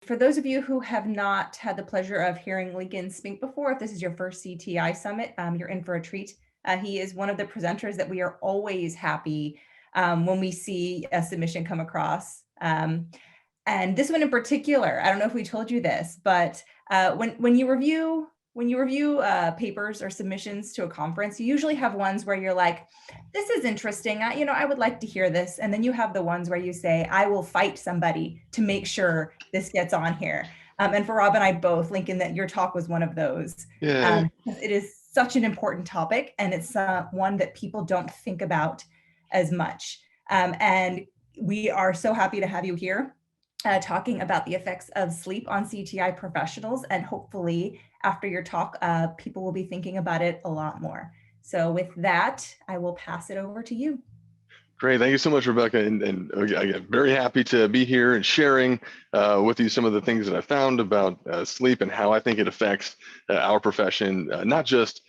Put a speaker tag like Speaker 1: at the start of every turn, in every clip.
Speaker 1: For those of you who have not had the pleasure of hearing Lincoln speak before, if this is your first CTI Summit, you're in for a treat. He is one of the presenters that we are always happy when we see a submission come across. And this one in particular, I don't know if we told you this, but when you review papers or submissions to a conference, you usually have ones where you're like, this is interesting. I would like to hear this. And then you have the ones where you say, I will fight somebody to make sure this gets on here. And for Rob and I both, Lincoln, that your talk was one of those.
Speaker 2: Yeah.
Speaker 1: It is such an important topic, and it's one that people don't think about as much. And we are so happy to have you here talking about the effects of sleep on CTI professionals. And hopefully after your talk, people will be thinking about it a lot more. So with that, I will pass it over to you.
Speaker 2: Great. Thank you so much, Rebecca. And again, very happy to be here and sharing with you some of the things that I found about sleep and how I think it affects our profession, not just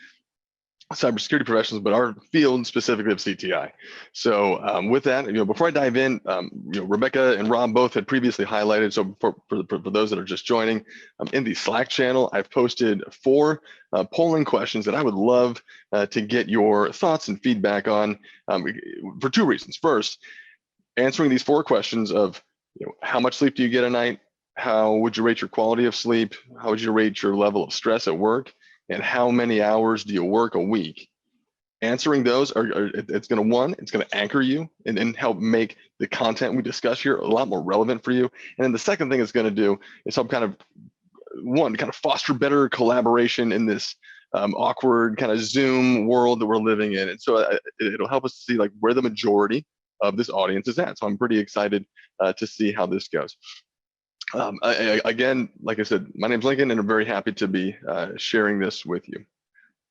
Speaker 2: cybersecurity professionals, but our field specifically of CTI. So with that, before I dive in, Rebecca and Rob both had previously highlighted. So for those that are just joining, in the Slack channel, I've posted 4 polling questions that I would love to get your thoughts and feedback on for 2 reasons. First, answering these 4 questions of how much sleep do you get a night? How would you rate your quality of sleep? How would you rate your level of stress at work? And how many hours do you work a week? Answering those it's going to anchor you and help make the content we discuss here a lot more relevant for you. And then the second thing it's going to do is help kind of foster better collaboration in this awkward kind of Zoom world that we're living in. And so it'll help us see like where the majority of this audience is at. So I'm pretty excited to see how this goes. Again, like I said, my name's Lincoln, and I'm very happy to be sharing this with you.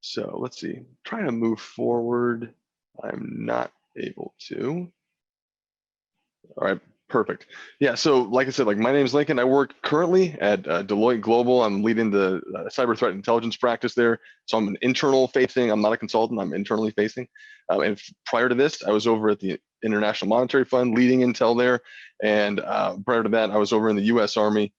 Speaker 2: So let's see, trying to move forward. I'm not able to. All right, perfect. Yeah, so like I said, my name's Lincoln. I work currently at Deloitte Global. I'm leading the cyber threat intelligence practice there. So I'm an internal facing, I'm not a consultant, I'm internally facing. And prior to this, I was over at the International Monetary Fund leading intel there. And prior to that, I was over in the US Army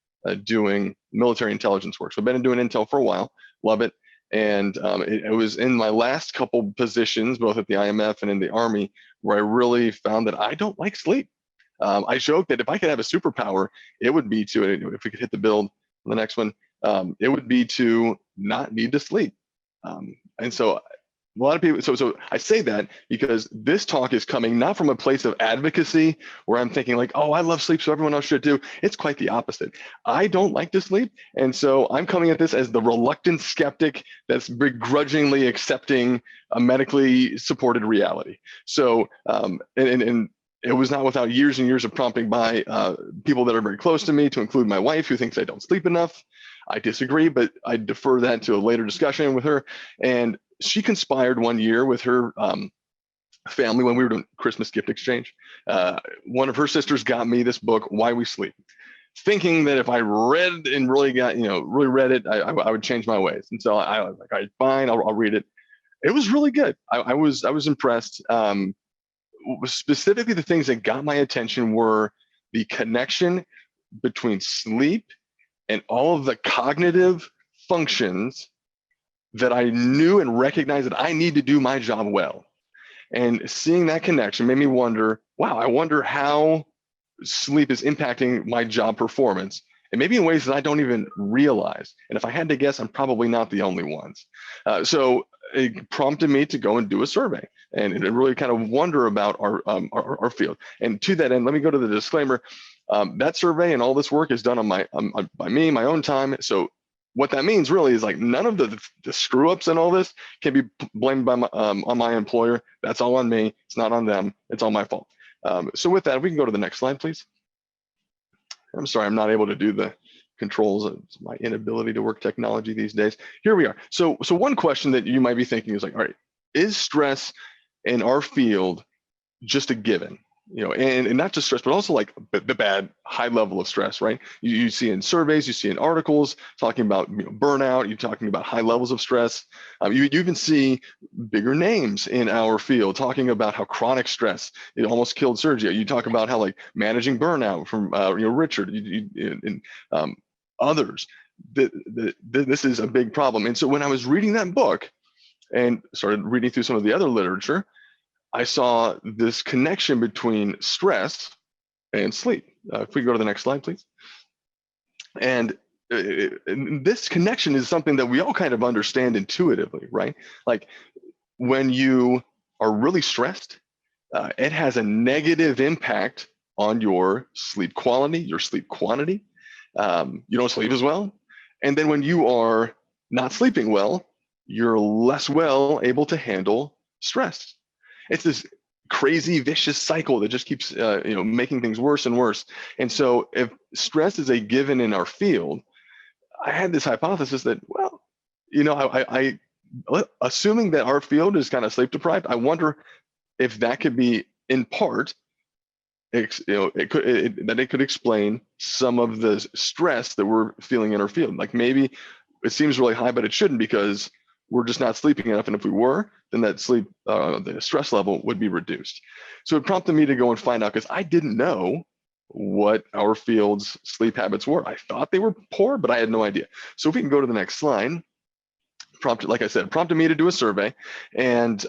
Speaker 2: doing military intelligence work. So I've been doing intel for a while, love it. And it was in my last couple positions, both at the IMF and in the Army, where I really found that I don't like sleep. I joke that if I could have a superpower, it would be to, if we could hit the build on the next one, it would be to not need to sleep. And so a lot of people, so I say that because this talk is coming not from a place of advocacy where I'm thinking like, oh, I love sleep, so everyone else should do. It's quite the opposite. I don't like to sleep. And so I'm coming at this as the reluctant skeptic that's begrudgingly accepting a medically supported reality. So, and it was not without years and years of prompting by people that are very close to me, to include my wife, who thinks I don't sleep enough. I disagree, but I defer that to a later discussion with her. And she conspired one year with her family when we were doing Christmas gift exchange. One of her sisters got me this book, Why We Sleep, thinking that if I read and really read it, I would change my ways. And so I was like, all right, fine, I'll read it. It was really good. I was impressed. Specifically, the things that got my attention were the connection between sleep and all of the cognitive functions that I knew and recognized that I need to do my job well. And seeing that connection made me wonder, wow, I wonder how sleep is impacting my job performance, and maybe in ways that I don't even realize. And if I had to guess, I'm probably not the only ones. So it prompted me to go and do a survey and really kind of wonder about our field. And to that end, let me go to the disclaimer. That survey and all this work is done by me, my own time. So what that means really is like none of the screw ups and all this can be blamed by on my employer. That's all on me. It's not on them. It's all my fault. So with that, we can go to the next slide, please. I'm sorry, I'm not able to do the controls. It's my inability to work technology these days. Here we are. So one question that you might be thinking is like, all right, is stress in our field just a given? and not just stress, but also like the bad high level of stress, right? You see in surveys, you see in articles talking about burnout, you're talking about high levels of stress. You even see bigger names in our field talking about how chronic stress, it almost killed Sergio. You talk about how like managing burnout from Richard and others. This is a big problem. And so when I was reading that book and started reading through some of the other literature, I saw this connection between stress and sleep. If we go to the next slide, please. And this connection is something that we all kind of understand intuitively, right? Like when you are really stressed, it has a negative impact on your sleep quality, your sleep quantity. You don't sleep as well. And then when you are not sleeping well, you're less well able to handle stress. It's this crazy vicious cycle that just keeps making things worse and worse. And so if stress is a given in our field, I had this hypothesis that, well, I assuming that our field is kind of sleep deprived, I wonder if that could be in part it could explain some of the stress that we're feeling in our field. Like maybe it seems really high, but it shouldn't, because we're just not sleeping enough. And if we were, then that the stress level would be reduced. So it prompted me to go and find out, because I didn't know what our field's sleep habits were. I thought they were poor, but I had no idea. So if we can go to the next slide, prompted me to do a survey, and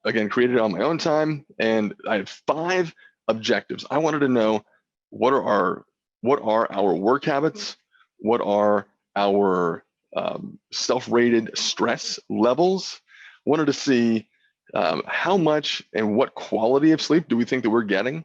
Speaker 2: again, created it on my own time. And I had 5 objectives. I wanted to know what are our work habits, what are our self-rated stress levels. Wanted to see how much and what quality of sleep do we think that we're getting.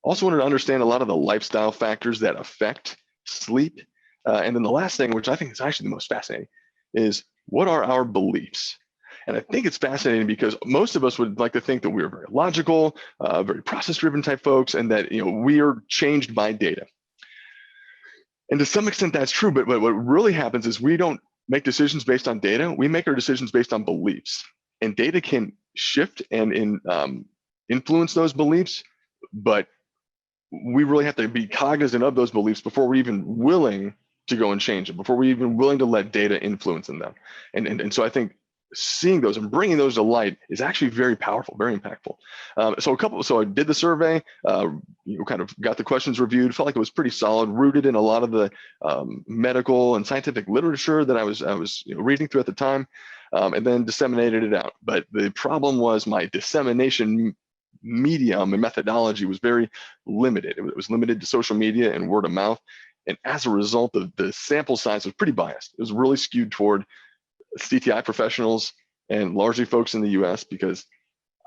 Speaker 2: Also wanted to understand a lot of the lifestyle factors that affect sleep. And then the last thing, which I think is actually the most fascinating, is what are our beliefs? And I think it's fascinating because most of us would like to think that we're very logical, very process-driven type folks, and that we are changed by data. And to some extent, that's true. But what really happens is we don't make decisions based on data. We make our decisions based on beliefs. And data can shift and influence those beliefs, but we really have to be cognizant of those beliefs before we're even willing to go and change them, before we're even willing to let data influence in them. And so I think seeing those and bringing those to light is actually very powerful, very impactful. So I did the survey, kind of got the questions reviewed, felt like it was pretty solid, rooted in a lot of the medical and scientific literature that I was reading through at the time, and then disseminated it out. But the problem was my dissemination medium and methodology was very limited. It was limited to social media and word of mouth. And as a result, the sample size was pretty biased. It was really skewed toward CTI professionals and largely folks in the US, because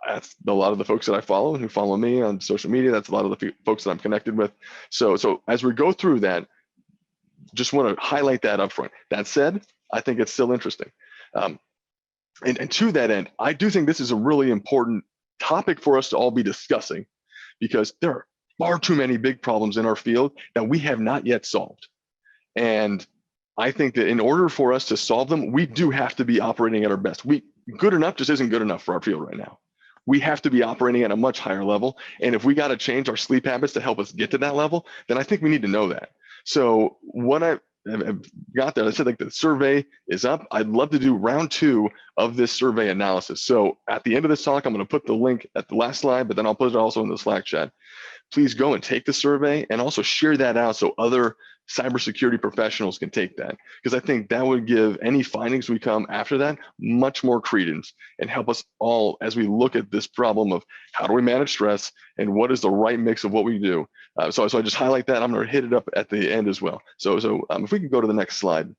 Speaker 2: that's a lot of the folks that I follow and who follow me on social media. That's a lot of the folks that I'm connected with. So as we go through that, just want to highlight that up front. That said, I think it's still interesting. And to that end, I do think this is a really important topic for us to all be discussing, because there are far too many big problems in our field that we have not yet solved. And I think that in order for us to solve them, we do have to be operating at our best. Good enough just isn't good enough for our field right now. We have to be operating at a much higher level. And if we got to change our sleep habits to help us get to that level, then I think we need to know that. So what I've got there, I said, like, the survey is up. I'd love to do round 2 of this survey analysis. So at the end of this talk, I'm going to put the link at the last slide, but then I'll put it also in the Slack chat. Please go and take the survey and also share that out so other cybersecurity professionals can take that, because I think that would give any findings we come after that much more credence and help us all as we look at this problem of how do we manage stress and what is the right mix of what we do. So I just highlight that. I'm going to hit it up at the end as well. So if we can go to the next slide.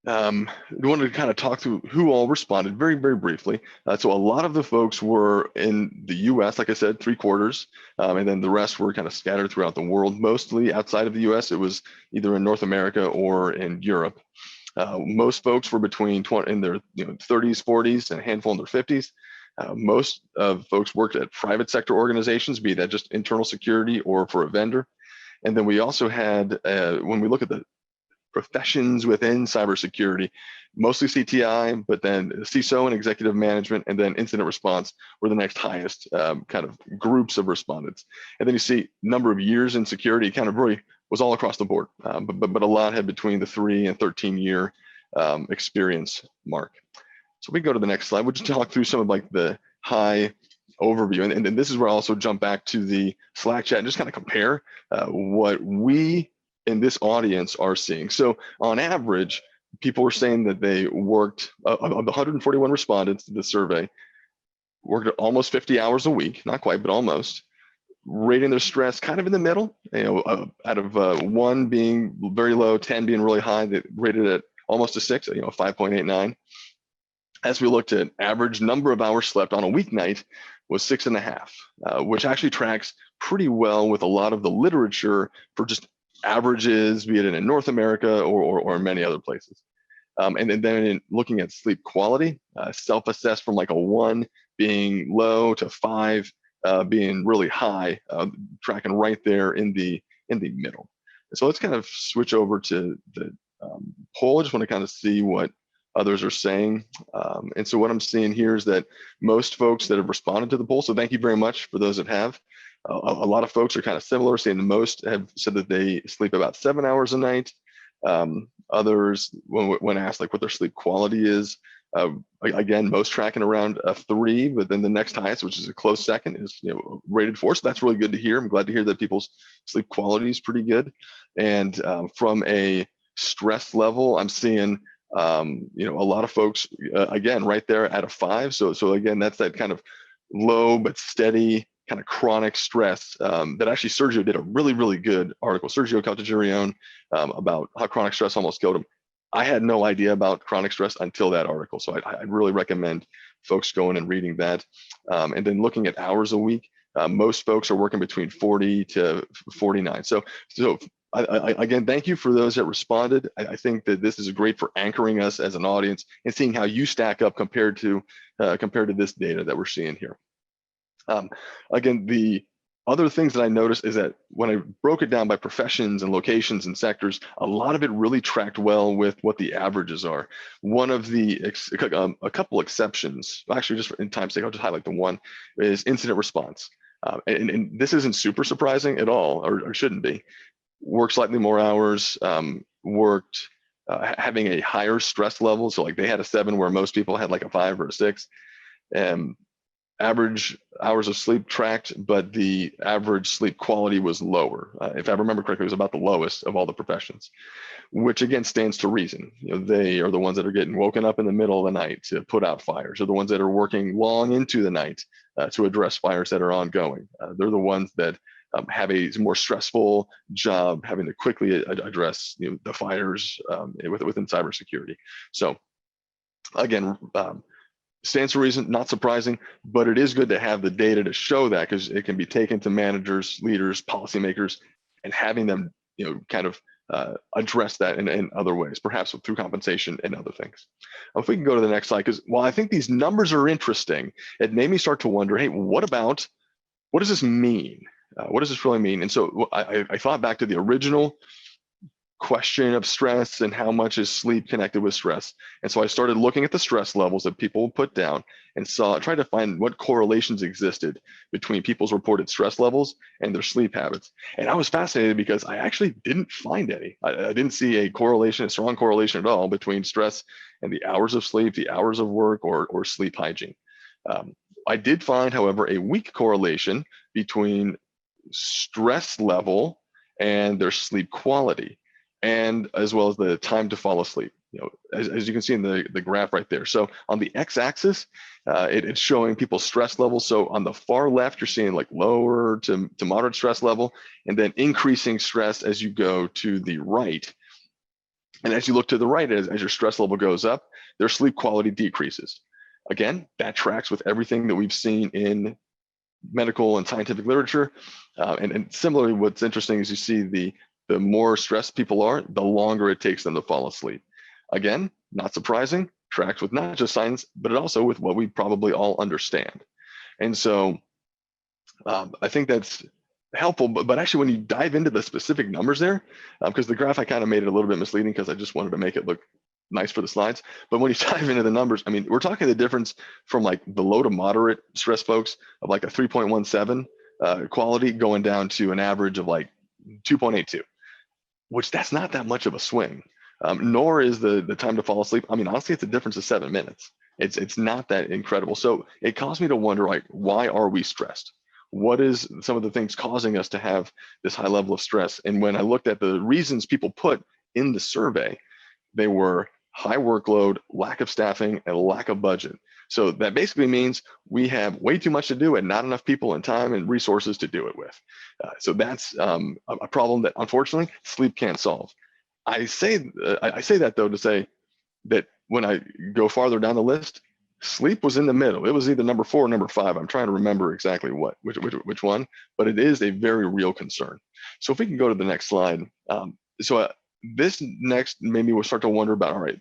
Speaker 2: We wanted to kind of talk through who all responded very, very briefly. So a lot of the folks were in the US, like I said, 3/4, and then the rest were kind of scattered throughout the world, mostly outside of the US. It was either in North America or in Europe. Most folks were in their 30s, 40s, and a handful in their 50s. Most of folks worked at private sector organizations, be that just internal security or for a vendor. And then we also had, when we look at the professions within cybersecurity, mostly CTI, but then CISO and executive management, and then incident response were the next highest kind of groups of respondents. And then you see number of years in security kind of really was all across the board, but a lot had between the 3 and 13-year experience mark. So we go to the next slide. We'll just talk through some of like the high overview. And then this is where I also jump back to the Slack chat and just kind of compare what we in this audience are seeing. So on average, people were saying that they worked, of the 141 respondents to the survey, worked almost 50 hours a week, not quite, but almost, rating their stress kind of in the middle, out of 1 being very low, 10 being really high, they rated it almost a 6, 5.89. As we looked at average number of hours slept on a weeknight was 6.5, which actually tracks pretty well with a lot of the literature for just averages, be it in North America or many other places. And then in looking at sleep quality, self-assessed from like a 1 being low to 5 being really high, tracking right there in the middle. So let's kind of switch over to the poll. I just want to kind of see what others are saying. And so what I'm seeing here is that most folks that have responded to the poll, so thank you very much for those that have. A lot of folks are kind of similar, saying the most have said that they sleep about 7 hours a night. Others, when asked like what their sleep quality is, again, most tracking around a 3, but then the next highest, which is a close second, is rated 4. So that's really good to hear. I'm glad to hear that people's sleep quality is pretty good. And from a stress level, I'm seeing a lot of folks again right there at a 5. So again, that's that kind of low but steady kind of chronic stress that actually Sergio did a really good article, Sergio Caltagirion, about how chronic stress almost killed him. I had no idea about chronic stress until that article, so I really recommend folks going and reading that. And then looking at hours a week, most folks are working between 40 to 49. So again, thank you for those that responded. I think that this is great for anchoring us as an audience and seeing how you stack up compared to this data that we're seeing here. Again, the other things that I noticed is that when I broke it down by professions and locations and sectors, a lot of it really tracked well with what the averages are. One of the, a couple exceptions, actually just in time's sake, I'll just highlight the one, is incident response. And this isn't super surprising at all, or shouldn't be. Worked slightly more hours, worked having a higher stress level. So like they had a 7 where most people had like a 5 or a 6. Average hours of sleep tracked, but the average sleep quality was lower. If I remember correctly, it was about the lowest of all the professions, which again stands to reason. They are the ones that are getting woken up in the middle of the night to put out fires, or the ones that are working long into the night to address fires that are ongoing. They're the ones that have a more stressful job, having to quickly address the fires within cybersecurity. So again, stands to reason, not surprising, but it is good to have the data to show that, because it can be taken to managers, leaders, policymakers, and having them kind of address that in other ways, perhaps through compensation and other things. If we can go to the next slide, because while I think these numbers are interesting, it made me start to wonder, hey, what does this mean? What does this really mean? And so I thought back to the original question of stress and how much is sleep connected with stress. And so I started looking at the stress levels that people put down and tried to find what correlations existed between people's reported stress levels and their sleep habits. And I was fascinated because I actually didn't find any. I didn't see a strong correlation at all between stress and the hours of sleep, the hours of work, or sleep hygiene. I did find, however, a weak correlation between stress level and their sleep quality, and as well as the time to fall asleep. As you can see in the graph right there. So on the x-axis, it's showing people's stress levels. So on the far left, you're seeing like lower to moderate stress level, and then increasing stress as you go to the right. And as you look to the right, as your stress level goes up, their sleep quality decreases. Again, that tracks with everything that we've seen in medical and scientific literature. And similarly, what's interesting is you see the more stressed people are, the longer it takes them to fall asleep. Again, not surprising, tracks with not just science, but also with what we probably all understand. And so I think that's helpful, but actually when you dive into the specific numbers there, because the graph I kind of made it a little bit misleading because I just wanted to make it look nice for the slides. But when you dive into the numbers, I mean, we're talking the difference from like the low to moderate stress folks of like a 3.17 quality going down to an average of like 2.82, which that's not that much of a swing. Nor is the time to fall asleep. I mean, honestly, it's a difference of 7 minutes. It's not that incredible. So it caused me to wonder, like, why are we stressed? What is some of the things causing us to have this high level of stress? And when I looked at the reasons people put in the survey, they were high workload, lack of staffing, and lack of budget. So that basically means we have way too much to do and not enough people and time and resources to do it with. So that's a problem that unfortunately sleep can't solve. I say that though to say that when I go farther down the list, sleep was in the middle. It was either number 4 or number 5. I'm trying to remember exactly which one, but it is a very real concern. So if we can go to the next slide. This next maybe we'll start to wonder about, all right,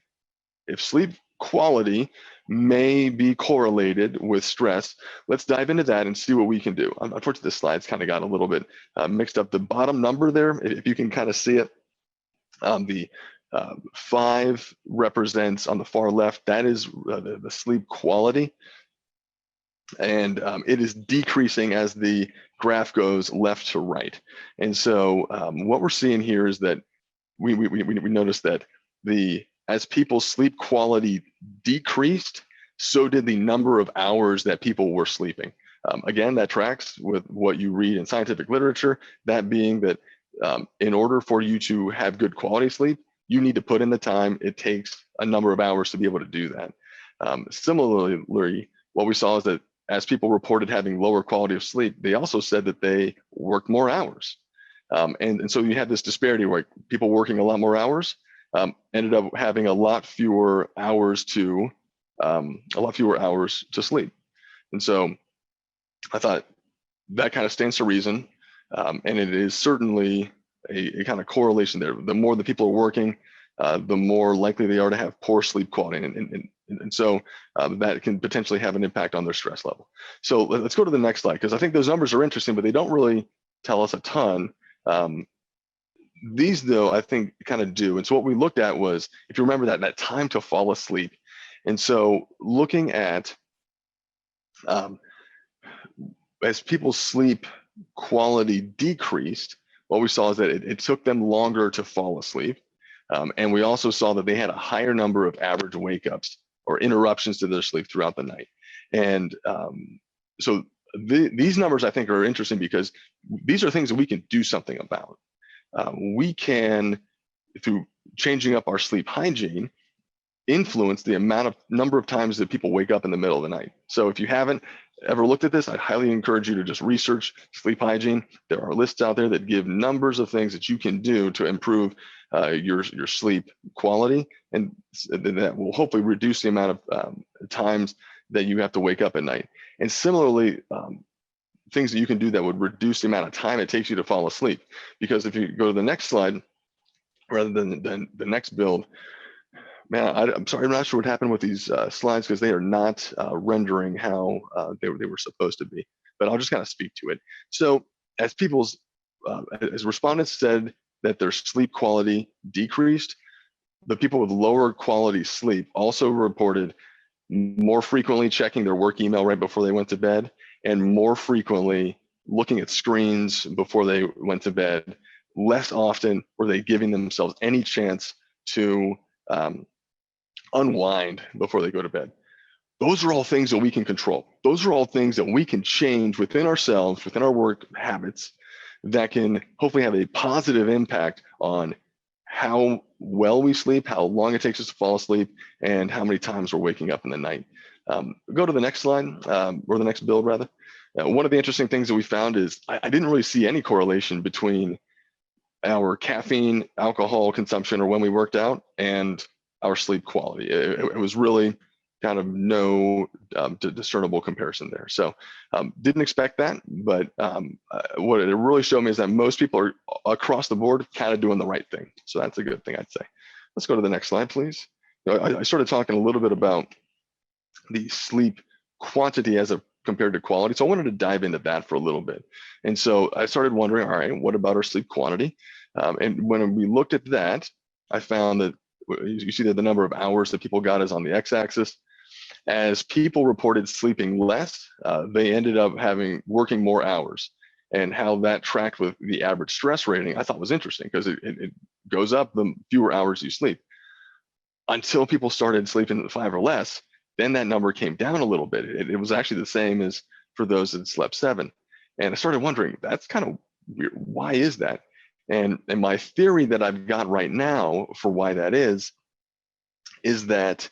Speaker 2: if sleep quality may be correlated with stress, let's dive into that and see what we can do. Unfortunately, this slide's kind of got a little bit mixed up. The bottom number there, if you can kind of see it, the 5 represents on the far left, that is the sleep quality. And it is decreasing as the graph goes left to right. And so what we're seeing here is that we noticed that as people's sleep quality decreased, so did the number of hours that people were sleeping. Again, that tracks with what you read in scientific literature, that being that in order for you to have good quality sleep, you need to put in the time. It takes a number of hours to be able to do that. Similarly, what we saw is that as people reported having lower quality of sleep, they also said that they worked more hours. And so you had this disparity where people working a lot more hours ended up having a lot fewer hours to sleep. And so I thought that kind of stands to reason. And it is certainly a kind of correlation there. The more the people are working, the more likely they are to have poor sleep quality. And so that can potentially have an impact on their stress level. So let's go to the next slide, because I think those numbers are interesting, but they don't really tell us a ton. These, though, I think kind of do. And so what we looked at was, if you remember that time to fall asleep. And so looking at as people's sleep quality decreased, what we saw is that it took them longer to fall asleep. And we also saw that they had a higher number of average wake ups or interruptions to their sleep throughout the night. And so these numbers, I think, are interesting because these are things that we can do something about. We can, through changing up our sleep hygiene, influence the number of times that people wake up in the middle of the night. So if you haven't ever looked at this, I'd highly encourage you to just research sleep hygiene. There are lists out there that give numbers of things that you can do to improve your sleep quality, and that will hopefully reduce the amount of times that you have to wake up at night. And similarly, things that you can do that would reduce the amount of time it takes you to fall asleep. Because if you go to the next slide, rather than the next build, man, I'm sorry, I'm not sure what happened with these slides because they are not rendering how they were supposed to be. But I'll just kind of speak to it. So as as respondents said that their sleep quality decreased, the people with lower quality sleep also reported more frequently checking their work email right before they went to bed, and more frequently looking at screens before they went to bed. Less often were they giving themselves any chance to unwind before they go to bed. Those are all things that we can control. Those are all things that we can change within ourselves, within our work habits, that can hopefully have a positive impact on how well we sleep, how long it takes us to fall asleep, and how many times we're waking up in the night. Go to the next slide, or the next build rather. One of the interesting things that we found is I didn't really see any correlation between our caffeine, alcohol consumption, or when we worked out, and our sleep quality. It was really kind of no discernible comparison there. So didn't expect that, but what it really showed me is that most people are across the board kind of doing the right thing. So that's a good thing, I'd say. Let's go to the next slide, please. I started talking a little bit about the sleep quantity as a compared to quality. So I wanted to dive into that for a little bit. And so I started wondering, all right, what about our sleep quantity? And when we looked at that, I found that you see that the number of hours that people got is on the x-axis. As people reported sleeping less, they ended up working more hours. And how that tracked with the average stress rating, I thought was interesting because it goes up the fewer hours you sleep. Until people started sleeping 5 or less, then that number came down a little bit. It was actually the same as for those that slept 7. And I started wondering, that's kind of weird. Why is that? And my theory that I've got right now for why that is that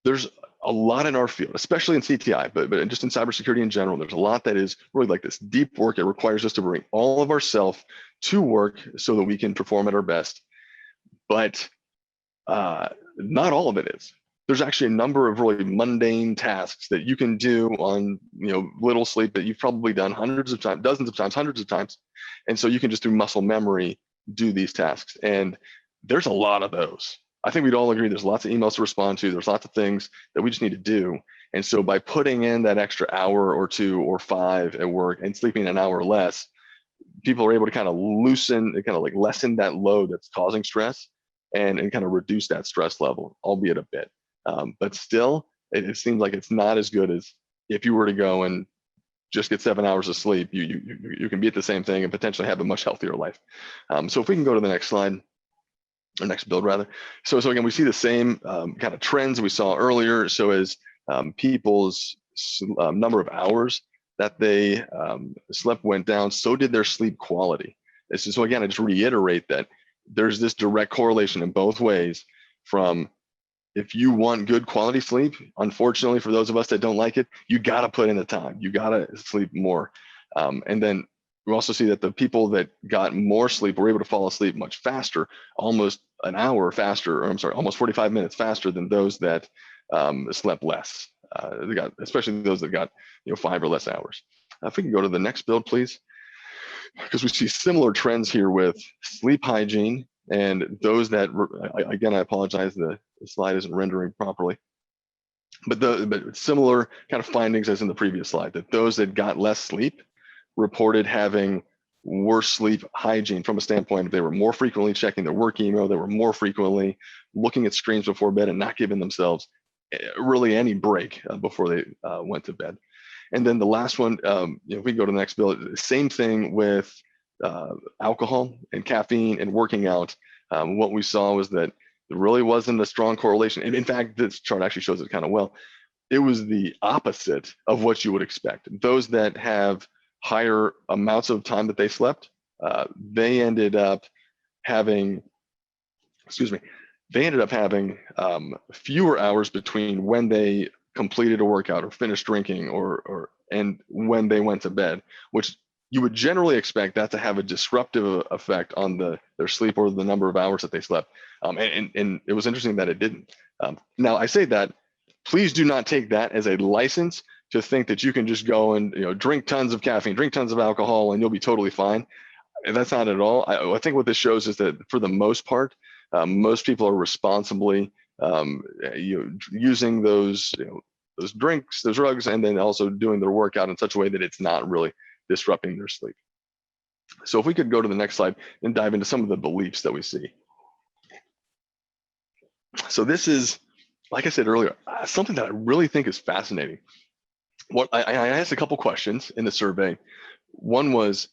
Speaker 2: there's a lot in our field, especially in CTI, but just in cybersecurity in general, there's a lot that is really like this deep work. It requires us to bring all of ourself to work so that we can perform at our best. But not all of it is. There's actually a number of really mundane tasks that you can do on little sleep that you've probably done hundreds of times, dozens of times, hundreds of times. And so you can just through muscle memory do these tasks. And there's a lot of those. I think we'd all agree there's lots of emails to respond to. There's lots of things that we just need to do. And so by putting in that extra hour or 2 or 5 at work and sleeping an hour less, people are able to kind of lessen that load that's causing stress and kind of reduce that stress level, albeit a bit. But still, it seems like it's not as good as if you were to go and just get 7 hours of sleep. You can be at the same thing and potentially have a much healthier life. So if we can go to the next slide, or next build rather. So again, we see the same kind of trends we saw earlier. So as people's number of hours that they slept went down, so did their sleep quality. So again, I just reiterate that there's this direct correlation in both ways from if you want good quality sleep, unfortunately, for those of us that don't like it, you got to put in the time. You got to sleep more. And then we also see that the people that got more sleep were able to fall asleep much faster, almost an hour faster, or I'm sorry, almost 45 minutes faster than those that slept less. Especially those that got 5 or less hours. If we can go to the next build, please, because we see similar trends here with sleep hygiene and those that, again, I apologize, the slide isn't rendering properly, but similar kind of findings as in the previous slide, that those that got less sleep reported having worse sleep hygiene from a standpoint of they were more frequently checking their work email, they were more frequently looking at screens before bed and not giving themselves really any break before they went to bed. And then the last one, if we go to the next build, same thing with alcohol and caffeine and working out. What we saw was that there really wasn't a strong correlation. And in fact, this chart actually shows it kind of well. It was the opposite of what you would expect. Those that have higher amounts of time that they slept, they ended up having, fewer hours between when they completed a workout or finished drinking and when they went to bed, which you would generally expect that to have a disruptive effect on their sleep or the number of hours that they slept. And it was interesting that it didn't. Now I say that, please do not take that as a license to think that you can just go and drink tons of caffeine, drink tons of alcohol, and you'll be totally fine. And that's not at all. I think what this shows is that for the most part, most people are responsibly using those drinks, those drugs, and then also doing their workout in such a way that it's not really disrupting their sleep. So if we could go to the next slide and dive into some of the beliefs that we see. So this is, like I said earlier, something that I really think is fascinating. What I asked a couple questions in the survey. One was,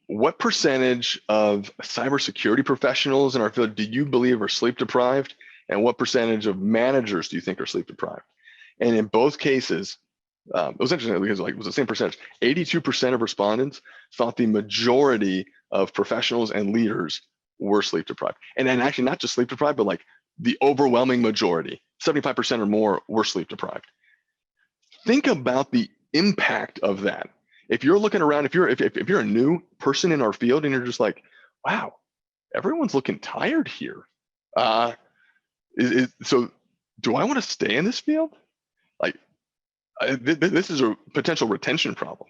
Speaker 2: what percentage of cybersecurity professionals in our field do you believe are sleep deprived? And what percentage of managers do you think are sleep deprived? And in both cases, it was interesting because it was the same percentage. 82% of respondents thought the majority of professionals and leaders were sleep deprived. And then actually not just sleep deprived, but like the overwhelming majority, 75% or more, were sleep deprived. Think about the impact of that. If you're looking around, if you're a new person in our field and you're just like, wow, everyone's looking tired here. So do I want to stay in this field? This is a potential retention problem.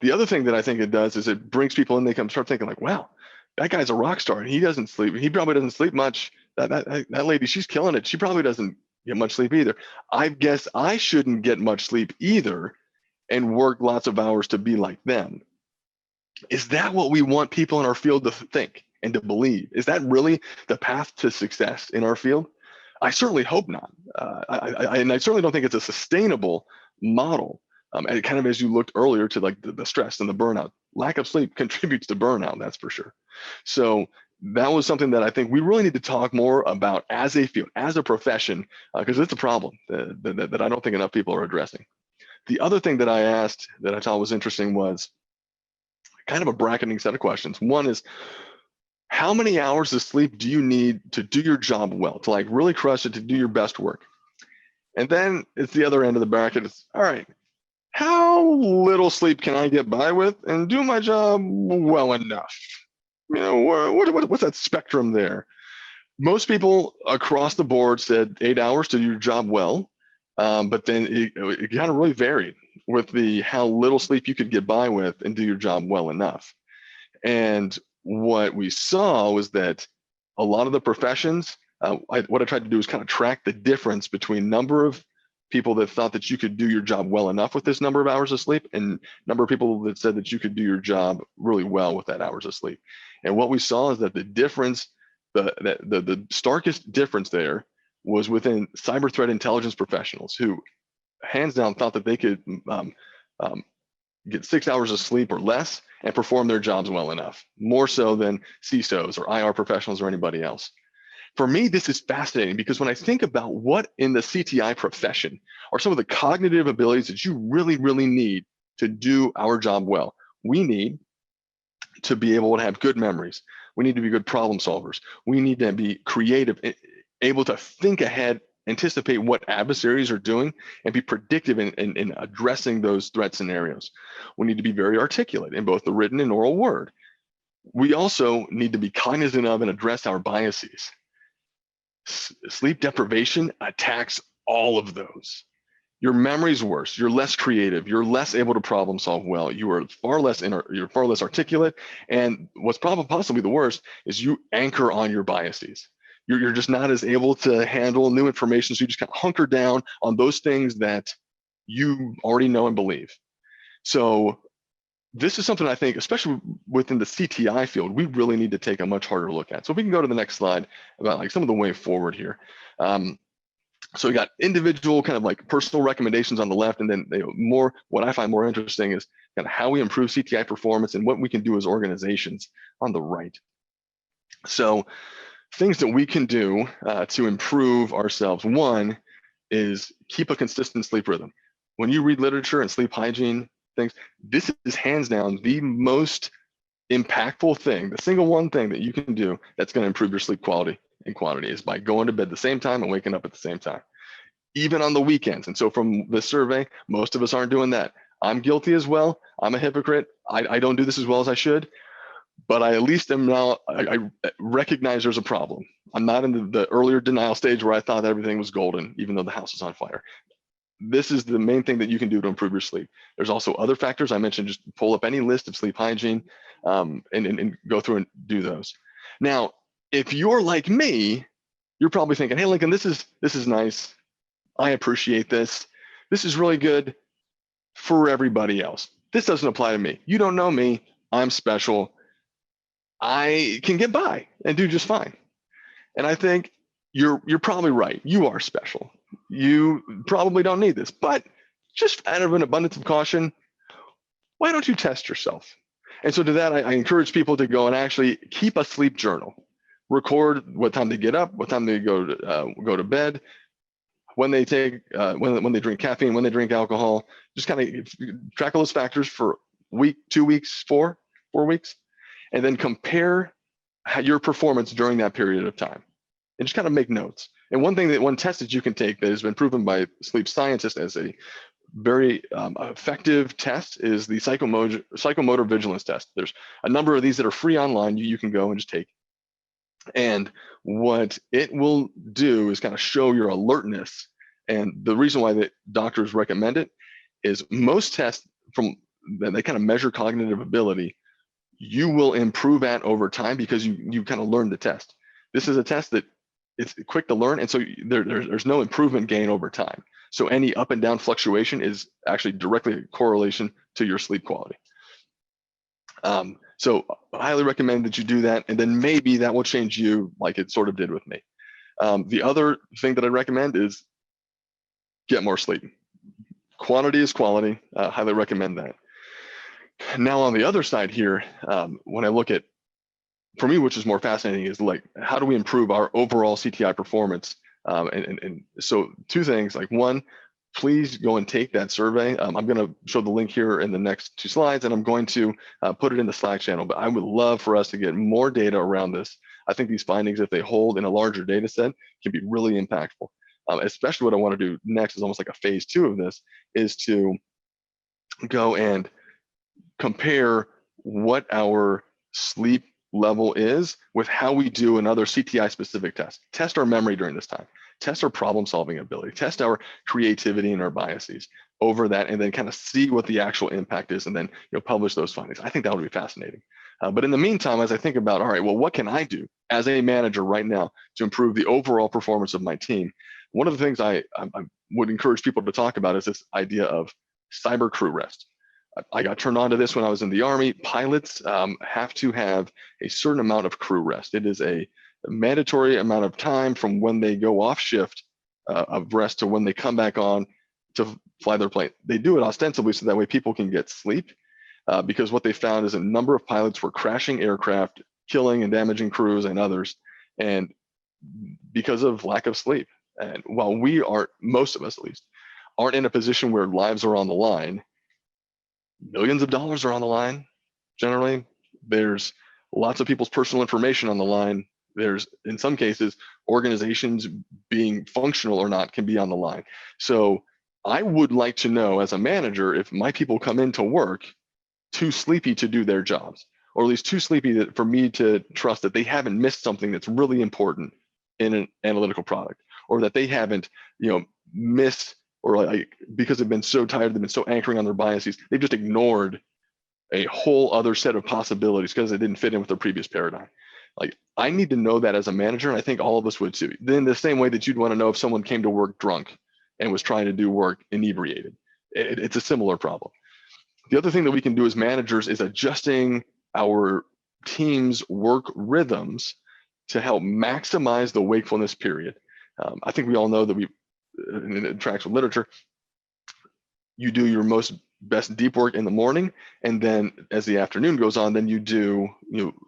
Speaker 2: The other thing that I think it does is it brings people in, they come start thinking like, wow, that guy's a rock star and he doesn't sleep. He probably doesn't sleep much. That lady, she's killing it. She probably doesn't get much sleep either. I guess I shouldn't get much sleep either. and work lots of hours to be like them. Is that what we want people in our field to think and to believe? Is that really the path to success in our field? I certainly hope not. And I certainly don't think it's a sustainable model. And kind of as you looked earlier to like the stress and the burnout, lack of sleep contributes to burnout, that's for sure. So that was something that I think we really need to talk more about as a field, as a profession, because it's a problem that I don't think enough people are addressing. The other thing that I asked that I thought was interesting was kind of a bracketing set of questions. One is, how many hours of sleep do you need to do your job well, to like really crush it, to do your best work? And then it's the other end of the bracket. It's, all right, how little sleep can I get by with and do my job well enough? You know, what's that spectrum there? Most people across the board said 8 hours to do your job well, but then it kind of really varied with the how little sleep you could get by with and do your job well enough. And what we saw was that a lot of the professions, what I tried to do is kind of track the difference between number of people that thought that you could do your job well enough with this number of hours of sleep and number of people that said that you could do your job really well with that hours of sleep. And what we saw is that the difference, the starkest difference there was within cyber threat intelligence professionals who hands down thought that they could get 6 hours of sleep or less and perform their jobs well enough, more so than CISOs or IR professionals or anybody else. For me, this is fascinating because when I think about what in the CTI profession are some of the cognitive abilities that you really, really need to do our job well, we need to be able to have good memories. We need to be good problem solvers. We need to be creative, able to think ahead, anticipate what adversaries are doing, and be predictive in addressing those threat scenarios. We need to be very articulate in both the written and oral word. We also need to be cognizant of and address our biases. Sleep deprivation attacks all of those. Your memory's worse. You're less creative. You're less able to problem solve well. You're far less articulate. And what's probably possibly the worst is you anchor on your biases. You're just not as able to handle new information. So you just kind of hunker down on those things that you already know and believe. So this is something I think, especially within the CTI field, we really need to take a much harder look at. So if we can go to the next slide about like some of the way forward here. So we got individual kind of like personal recommendations on the left, and then more, what I find more interesting is kind of how we improve CTI performance and what we can do as organizations on the right. So things that we can do to improve ourselves. One is keep a consistent sleep rhythm. When you read literature and sleep hygiene things, this is hands down the most impactful thing, the single one thing that you can do that's going to improve your sleep quality and quantity is by going to bed the same time and waking up at the same time, even on the weekends. And so from this survey, most of us aren't doing that. I'm guilty as well. I'm a hypocrite. I don't do this as well as I should, but I at least am now, I recognize there's a problem. I'm not in the earlier denial stage where I thought everything was golden, even though the house is on fire. This is the main thing that you can do to improve your sleep. There's also other factors I mentioned. Just pull up any list of sleep hygiene and go through and do those. Now, if you're like me, you're probably thinking, hey, Lincoln, this is nice. I appreciate this. This is really good for everybody else. This doesn't apply to me. You don't know me. I'm special. I can get by and do just fine. And I think you're probably right. You are special. You probably don't need this, but just out of an abundance of caution, why don't you test yourself? And so to that, I encourage people to go and actually keep a sleep journal. Record what time they get up, what time they go to bed, when they take when they drink caffeine, when they drink alcohol. Just kind of track all those factors for a week, 2 weeks, 4 weeks, and then compare your performance during that period of time, and just kind of make notes. And one test that you can take that has been proven by sleep scientists as a very effective test is the psychomotor vigilance test. There's a number of these that are free online. You can go and just take. And what it will do is kind of show your alertness. And the reason why the doctors recommend it is most tests they kind of measure cognitive ability, you will improve at over time because you kind of learn the test. This is a test that it's quick to learn, and so there's no improvement gain over time. So any up and down fluctuation is actually directly a correlation to your sleep quality. So I highly recommend that you do that, and then maybe that will change you like it sort of did with me. The other thing that I recommend is get more sleep. Quantity is quality. Highly recommend that. Now on the other side here, when I look at, for me, which is more fascinating, is like, how do we improve our overall CTI performance? And so two things, like one, please go and take that survey. I'm going to show the link here in the next 2 slides, and I'm going to put it in the Slack channel, but I would love for us to get more data around this. I think these findings, if they hold in a larger data set, can be really impactful. Especially what I want to do next is almost like a phase 2 of this, is to go and compare what our sleep level is with how we do another CTI specific test. Test our memory during this time, test our problem solving ability, test our creativity and our biases over that, and then kind of see what the actual impact is, and then publish those findings. I think that would be fascinating. But in the meantime, as I think about, all right, well, what can I do as a manager right now to improve the overall performance of my team? One of the things I would encourage people to talk about is this idea of cyber crew rest. I got turned on to this when I was in the Army. Pilots have to have a certain amount of crew rest. It is a mandatory amount of time from when they go off shift of rest to when they come back on to fly their plane. They do it ostensibly so that way people can get sleep, because what they found is a number of pilots were crashing aircraft, killing and damaging crews and others, and because of lack of sleep. And while we are, most of us at least, aren't in a position where lives are on the line, millions of dollars are on the line. Generally, there's lots of people's personal information on the line. There's, in some cases, organizations being functional or not can be on the line. So I would like to know, as a manager, if my people come into work too sleepy to do their jobs, or at least too sleepy for me to trust that they haven't missed something that's really important in an analytical product, or that they haven't, missed, or like, because they've been so tired, they've been so anchoring on their biases, they've just ignored a whole other set of possibilities because they didn't fit in with their previous paradigm. Like, I need to know that as a manager, and I think all of us would too. Then the same way that you'd want to know if someone came to work drunk and was trying to do work inebriated. It's a similar problem. The other thing that we can do as managers is adjusting our team's work rhythms to help maximize the wakefulness period. I think we all know that and it tracks with literature, you do your best deep work in the morning, and then as the afternoon goes on, then you do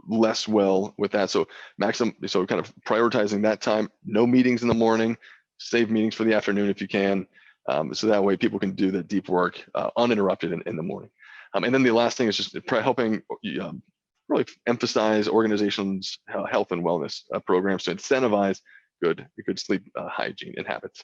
Speaker 2: less well with that. So so kind of prioritizing that time, no meetings in the morning, save meetings for the afternoon if you can, so that way people can do the deep work uninterrupted in the morning. And then the last thing is just helping really emphasize organizations' health and wellness programs to incentivize good sleep hygiene and habits.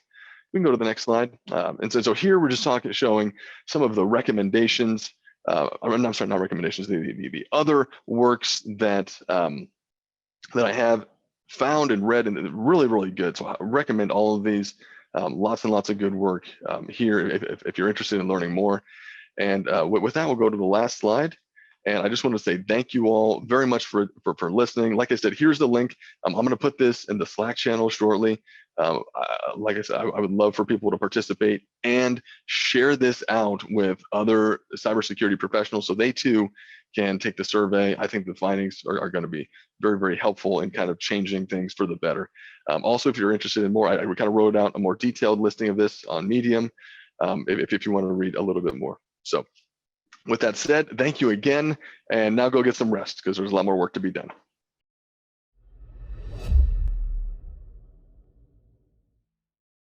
Speaker 2: We can go to the next slide. And so here we're just showing some of the recommendations. I'm sorry, not recommendations. The other works that that I have found and read, and really, really good. So I recommend all of these. Lots and lots of good work here if you're interested in learning more. And with that, we'll go to the last slide. And I just want to say thank you all very much for listening. Like I said, here's the link. I'm going to put this in the Slack channel shortly. Like I said, I would love for people to participate and share this out with other cybersecurity professionals so they too can take the survey. I think the findings are going to be very, very helpful in kind of changing things for the better. Also, if you're interested in more, I kind of wrote out a more detailed listing of this on Medium if you want to read a little bit more. So with that said, thank you again, and now go get some rest because there's a lot more work to be done.